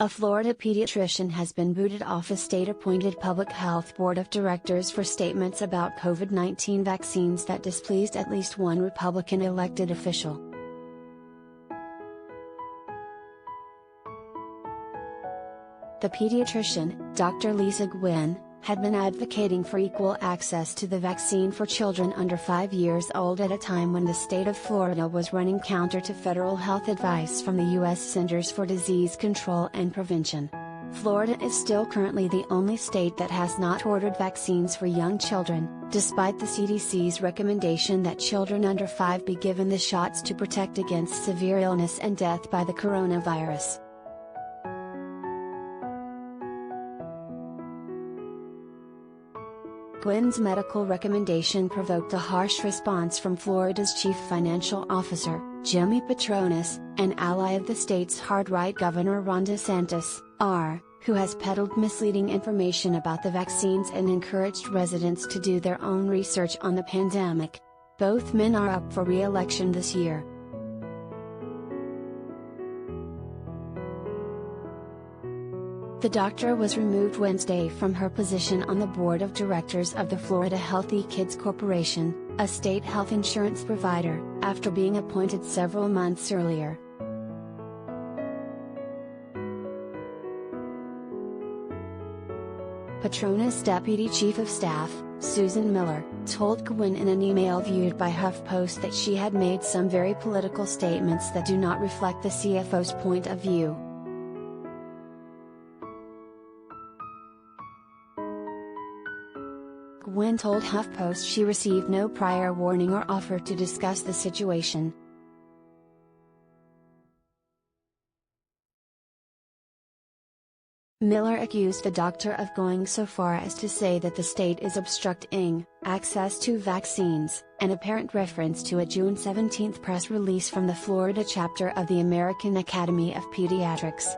A Florida pediatrician has been booted off a state-appointed public health board of directors for statements about COVID-19 vaccines that displeased at least one Republican elected official. The pediatrician, Dr. Gwynn, had been advocating for equal access to the vaccine for children under 5 years old at a time when the state of Florida was running counter to federal health advice from the U.S. Centers for Disease Control and Prevention. Florida is still currently the only state that has not ordered vaccines for young children, despite the CDC's recommendation that children under 5 be given the shots to protect against severe illness and death by the coronavirus. Gwynn's medical recommendation provoked a harsh response from Florida's chief financial officer, Jimmy Patronis, an ally of the state's hard-right Governor Ron DeSantis, who has peddled misleading information about the vaccines and encouraged residents to do their own research on the pandemic. Both men are up for re-election this year. The doctor was removed Wednesday from her position on the board of directors of the Florida Healthy Kids Corporation, a state health insurance provider, after being appointed several months earlier. Patronis' deputy chief of staff, Susan Miller, told Gwynn in an email viewed by HuffPost that she had made some very political statements that do not reflect the CFO's point of view. Gwynn told HuffPost she received no prior warning or offer to discuss the situation. Miller accused the doctor of going so far as to say that the state is obstructing access to vaccines, an apparent reference to a June 17 press release from the Florida chapter of the American Academy of Pediatrics.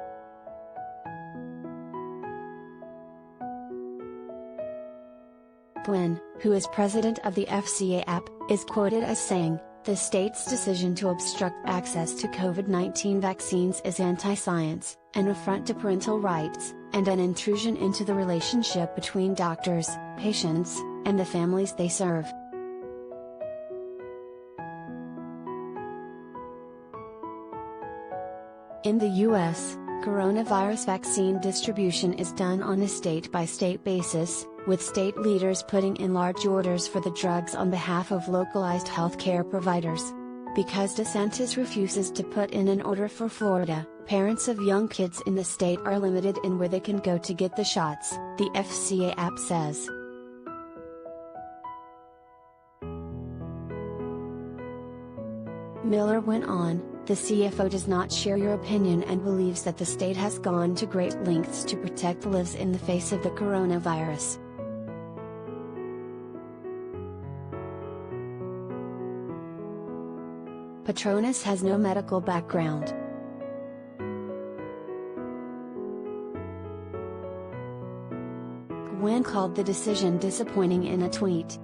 Gwynn, who is president of the FCAP, is quoted as saying, "The state's decision to obstruct access to COVID-19 vaccines is anti-science, an affront to parental rights, and an intrusion into the relationship between doctors, patients, and the families they serve." In the U.S., coronavirus vaccine distribution is done on a state-by-state basis, with state leaders putting in large orders for the drugs on behalf of localized healthcare providers. Because DeSantis refuses to put in an order for Florida, parents of young kids in the state are limited in where they can go to get the shots, the FCAP says. Miller went on, "The CFO does not share your opinion and believes that the state has gone to great lengths to protect lives in the face of the coronavirus." Patronis has no medical background. Gwynn called the decision disappointing in a tweet.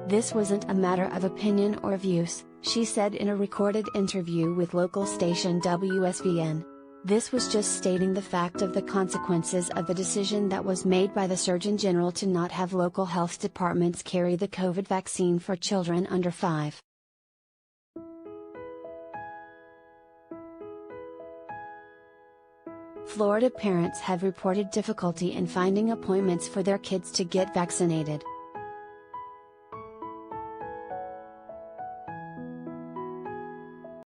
"This wasn't a matter of opinion or views," she said in a recorded interview with local station WSVN. "This was just stating the fact of the consequences of the decision that was made by the Surgeon General to not have local health departments carry the COVID vaccine for children under 5. Florida parents have reported difficulty in finding appointments for their kids to get vaccinated.